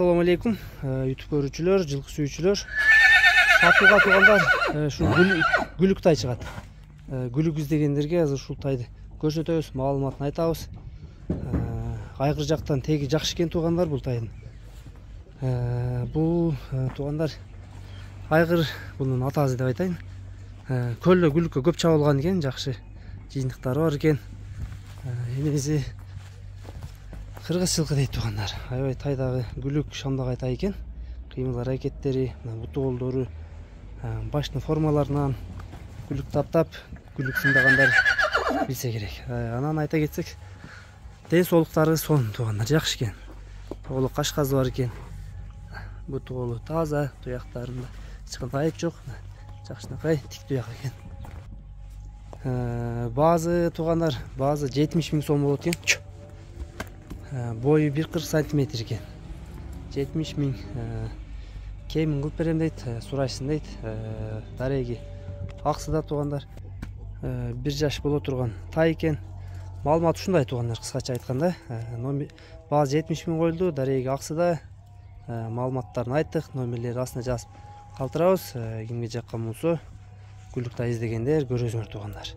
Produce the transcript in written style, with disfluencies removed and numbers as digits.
Assalamu alaikum, YouTube көрүүчүлөр, жылкы сүйүүчүлөр. Сатууга туугандар, ушул гүлүк тай чыгат. Гүлүк издегендерге азыр ушул тайды көрсөтөбүз, маалыматын айтабыз. Айгыр жактан теги жакшы экен туугандар бул тайдын. Бул туугандар айгыр бунун атасы деп айтайын. Көлдө гүлүккө көп чабылган экен, жакшы жыйынтыктары бар экен. Энеси кыргыз жылкы дейт туугандар. Аябай тайдагы гүлүк шамдагай тай экен. Кыймыл аракеттери, буту колдору, баштын формаларынан гүлүк таптап, гүлүк сындагандар билсе керек. Анан айта кетсек, ден соолуктары сонун туугандар, жакшы экен. Колу кашказы бар экен. Буту колу таза, туяктарында эч кандай айып жок. Жакшынакай тик туяк экен. Баазы туугандар, баазы 70 000 сом болот экен. Бою 1,40 сантиметр экен. 70 000 кемин кылып берем дейт, сурайсың дейт. Дареги аксыда туугандар. 1 жаш боло турган тай экен. Маалымат ушундай туугандар, кыскача айтканда. Баазы 70 000 коюлду, дареги аксыда. Маалыматтарын айттык, номерлери астына жазып калтырабыз. Кимге жаккан болсо, гүлүк тай издегендер көрөсүңөр туугандар.